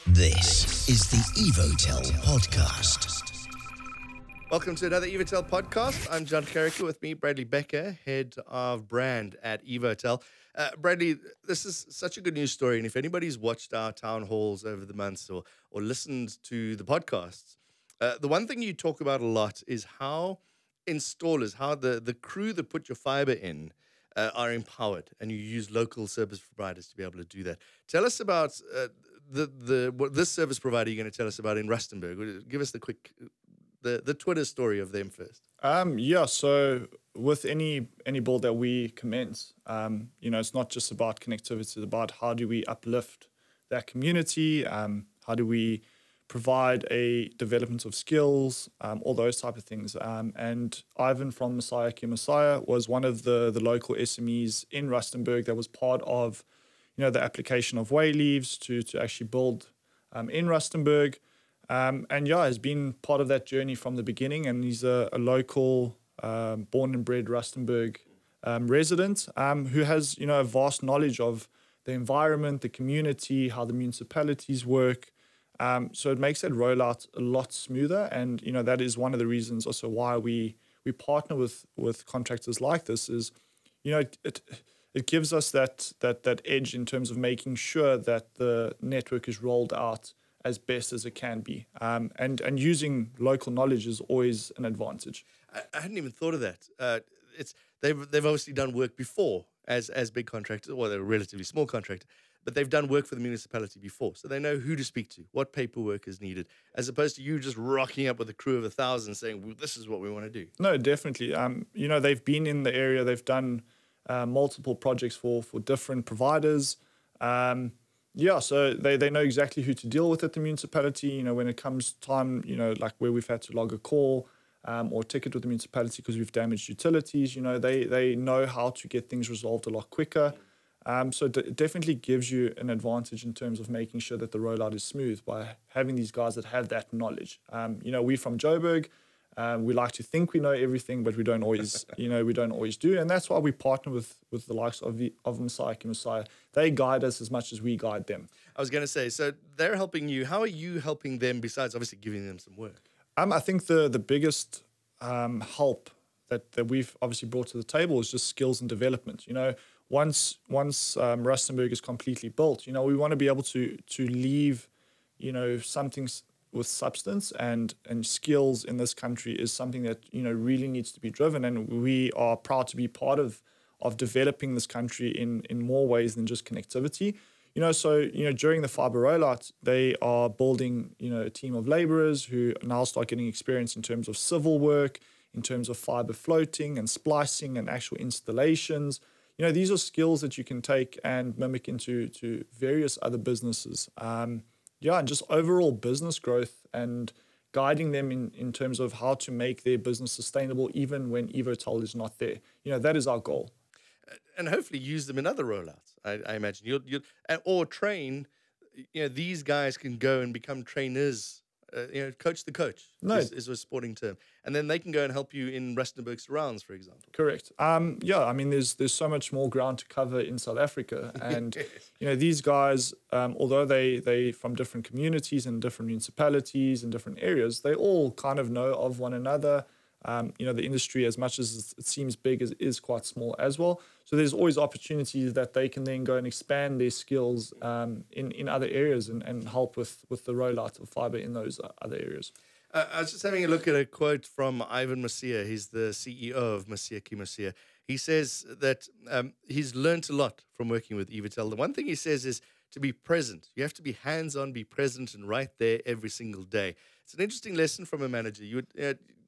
This is the Evotel podcast. Welcome to another Evotel podcast. I'm John Carricker, with me, Bradley Becker, Head of Brand at Evotel. Bradley, this is such a good news story, and if anybody's watched our town halls over the months or listened to the podcasts, the one thing you talk about a lot is how installers, how the crew that put your fiber in are empowered, and you use local service providers to be able to do that. Tell us about what this service provider you're going to tell us about in Rustenburg. Give us the Twitter story of them first. So with any build that we commence, it's not just about connectivity, it's about how do we uplift that community, how do we provide a development of skills, all those type of things. And Ivan from Mosia Ke Mosia was one of the local SMEs in Rustenburg that was part of, the application of way leaves to actually build in Rustenburg. Has been part of that journey from the beginning, and he's a local, born and bred Rustenburg resident who has, a vast knowledge of the environment, the community, how the municipalities work. So it makes that rollout a lot smoother, and that is one of the reasons also why we partner with contractors like this. Is it gives us that edge in terms of making sure that the network is rolled out as best as it can be, and using local knowledge is always an advantage. I hadn't even thought of that. They've obviously done work before as big contractors, or they're a relatively small contractor, but they've done work for the municipality before, so they know who to speak to, what paperwork is needed, as opposed to you just rocking up with a crew of 1,000 saying, well, "This is what we want to do." No, definitely. They've been in the area. They've done multiple projects for different providers. So they know exactly who to deal with at the municipality. When it comes time, like where we've had to log a call or ticket with the municipality because we've damaged utilities, they know how to get things resolved a lot quicker. So it definitely gives you an advantage in terms of making sure that the rollout is smooth by having these guys that have that knowledge. We from Joburg, we like to think we know everything, but we don't always, do. And that's why we partner with the likes of Mosia Ke Mosia. They guide us as much as we guide them. I was going to say, so they're helping you. How are you helping them besides obviously giving them some work? I think the biggest help that we've obviously brought to the table is just skills and development. Once Rustenburg is completely built, we want to be able to leave, something with substance and skills in this country is something that, really needs to be driven. And we are proud to be part of developing this country in more ways than just connectivity. During the fiber rollout, they are building, a team of laborers who now start getting experience in terms of civil work, in terms of fiber floating and splicing and actual installations. These are skills that you can take and mimic into various other businesses. And just overall business growth and guiding them in terms of how to make their business sustainable even when Evotel is not there. That is our goal. And hopefully use them in other rollouts, I imagine. Or train, these guys can go and become trainers, coach the coach is a sporting term. And then they can go and help you in Rustenburg surrounds, for example. Correct. There's so much more ground to cover in South Africa. And, these guys, although they from different communities and different municipalities and different areas, they all kind of know of one another. The industry, as much as it seems big, is quite small as well. So there's always opportunities that they can then go and expand their skills in other areas and help with the rollout of fiber in those other areas. I was just having a look at a quote from Ivan Mosia. He's the CEO of Mosia Ke Mosia. He says that he's learned a lot from working with Evotel. The one thing he says is to be present. You have to be hands-on, be present, and right there every single day. It's an interesting lesson from a manager. You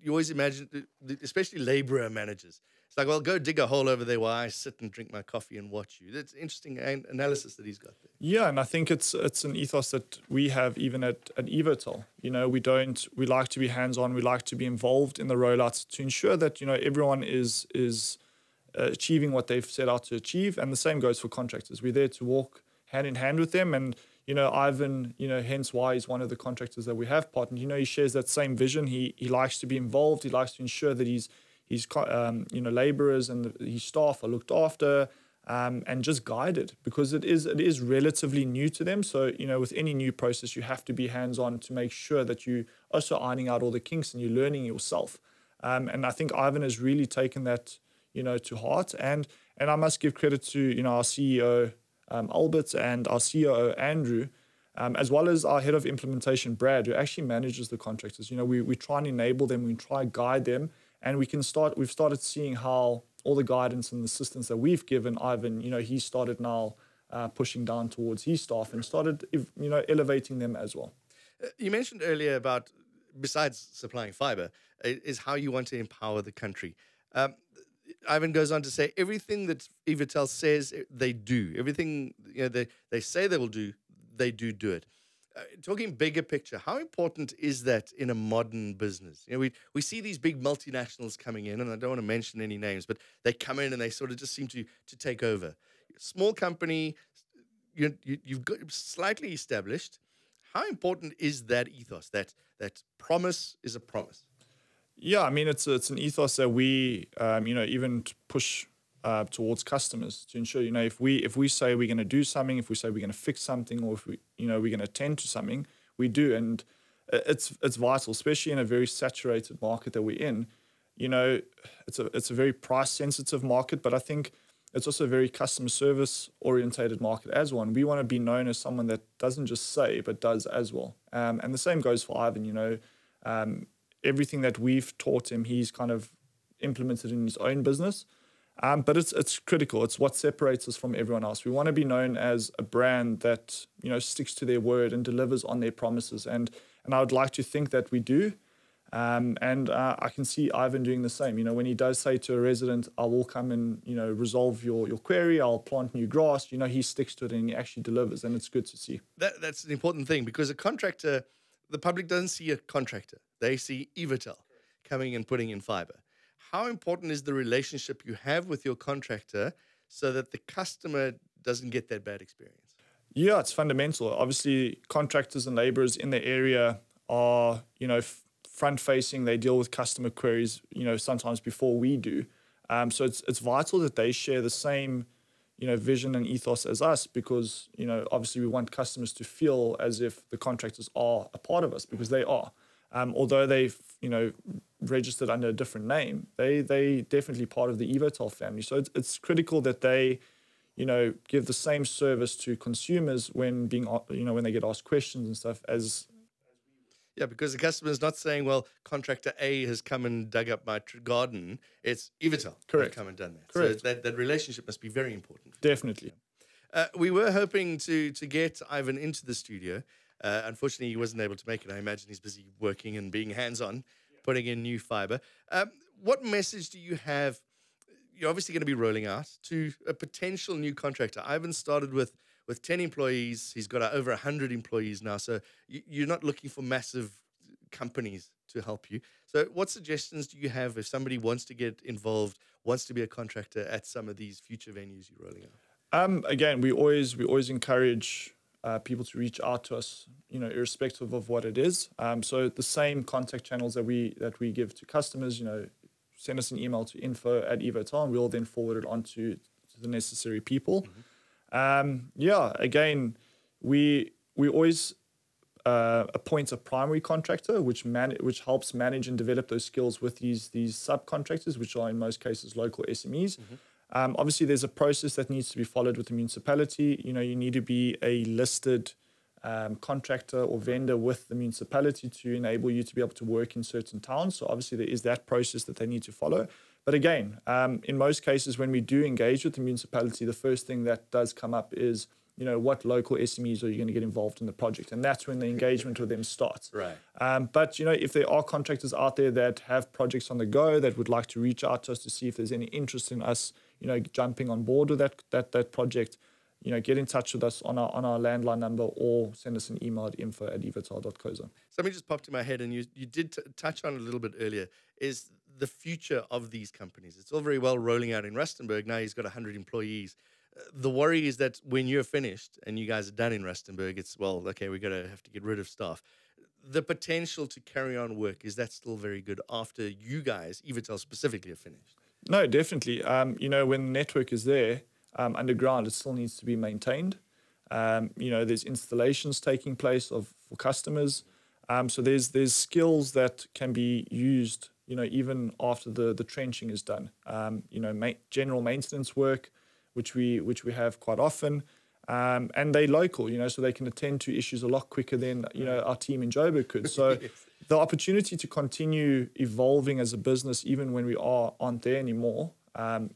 always imagine, especially labourer managers, it's like, well, go dig a hole over there while I sit and drink my coffee and watch you. That's interesting analysis that he's got there. Yeah, and I think it's an ethos that we have even at Evotel. We like to be hands-on. We like to be involved in the rollouts to ensure that everyone is achieving what they've set out to achieve, and the same goes for contractors. We're there to walk hand in hand with them, and Ivan, hence why he's one of the contractors that we have partnered. He shares that same vision. He likes to be involved. He likes to ensure that his laborers and his staff are looked after. and just guided, because it is relatively new to them. So, with any new process, you have to be hands-on to make sure that you also ironing out all the kinks and you're learning yourself. And I think Ivan has really taken that, to heart. And I must give credit to, our CEO, Albert, and our COO, Andrew, as well as our head of implementation, Brad, who actually manages the contractors. We try and enable them, we try and guide them, and we've started seeing how all the guidance and the assistance that we've given Ivan, he started now pushing down towards his staff and started, elevating them as well. You mentioned earlier about, besides supplying fiber, is how you want to empower the country. Ivan goes on to say everything that Evotel says they do. Everything they say they will do, they do it. Talking bigger picture, how important is that in a modern business? We see these big multinationals coming in, and I don't want to mention any names, but they come in and they sort of just seem to take over. Small company, you've got slightly established. How important is that ethos? That promise is a promise. Yeah, I mean, it's an ethos that we, even push towards customers to ensure, if we say we're going to do something, if we say we're going to fix something, or if we're going to attend to something, we do. And it's vital, especially in a very saturated market that we're in. It's a very price sensitive market, but I think it's also a very customer service orientated market as well. And we want to be known as someone that doesn't just say, but does as well. And the same goes for Ivan, everything that we've taught him, he's kind of implemented in his own business. But it's critical. It's what separates us from everyone else. We want to be known as a brand that, sticks to their word and delivers on their promises. And I would like to think that we do. And I can see Ivan doing the same. When he does say to a resident, I will come and, resolve your query, I'll plant new grass, he sticks to it and he actually delivers. And it's good to see. That's an important thing, because a contractor, the public doesn't see a contractor. They see Evotel coming and putting in fiber. How important is the relationship you have with your contractor so that the customer doesn't get that bad experience? Yeah, it's fundamental. Obviously, contractors and laborers in the area are, front-facing. They deal with customer queries, sometimes before we do. So it's vital that they share the same, vision and ethos as us, because, obviously we want customers to feel as if the contractors are a part of us, because they are. Although they've, registered under a different name, they definitely part of the Evotel family. So it's critical that they, give the same service to consumers when when they get asked questions and stuff as. Yeah, because the customer is not saying, well, contractor A has come and dug up my garden. It's Evotel. Correct. Come and done that. Correct. So that relationship must be very important. Definitely. We were hoping to get Ivan into the studio. Unfortunately, he wasn't able to make it. I imagine he's busy working and being hands-on, putting in new fiber. What message do you have? You're obviously going to be rolling out to a potential new contractor. Ivan started with 10 employees. He's got over 100 employees now. So you're not looking for massive companies to help you. So what suggestions do you have if somebody wants to get involved, wants to be a contractor at some of these future venues you're rolling out? Again, we always encourage people to reach out to us, irrespective of what it is. So the same contact channels that we give to customers, send us an email to info@evotel, and we'll then forward it on to the necessary people. Mm-hmm. Again, we always appoint a primary contractor, which helps manage and develop those skills with these subcontractors, which are in most cases local SMEs. Mm-hmm. Obviously, there's a process that needs to be followed with the municipality. You need to be a listed contractor or vendor with the municipality to enable you to be able to work in certain towns. So obviously, there is that process that they need to follow. But again, in most cases, when we do engage with the municipality, the first thing that does come up is, what local SMEs are you going to get involved in the project? And that's when the engagement with them starts. Right. But, if there are contractors out there that have projects on the go that would like to reach out to us to see if there's any interest in us, jumping on board with that project, get in touch with us on our landline number, or send us an email at info@evotel.co.za. Something just popped in my head, and you did touch on it a little bit earlier, is the future of these companies. It's all very well rolling out in Rustenburg. Now he's got 100 employees. The worry is that when you're finished and you guys are done in Rustenburg, it's, well, okay, we're going to have to get rid of staff. The potential to carry on work, is that still very good after you guys, Evotel specifically, are finished? No, definitely. When the network is there, underground, it still needs to be maintained. There's installations taking place for customers. So there's skills that can be used, even after the trenching is done. General maintenance work, which we have quite often, and they're local, so they can attend to issues a lot quicker than our team in Joburg could. So the opportunity to continue evolving as a business, even when we aren't there anymore,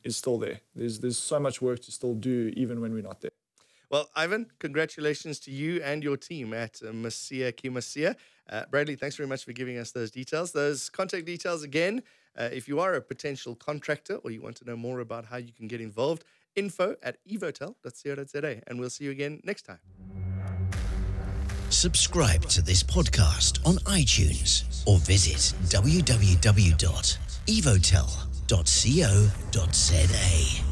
is still there. There's so much work to still do, even when we're not there. Well, Ivan, congratulations to you and your team at Mosia Ke Mosia. Bradley, thanks very much for giving us those details. Those contact details again, if you are a potential contractor or you want to know more about how you can get involved, info@evotel.co.za, and we'll see you again next time. Subscribe to this podcast on iTunes or visit www.evotel.co.za.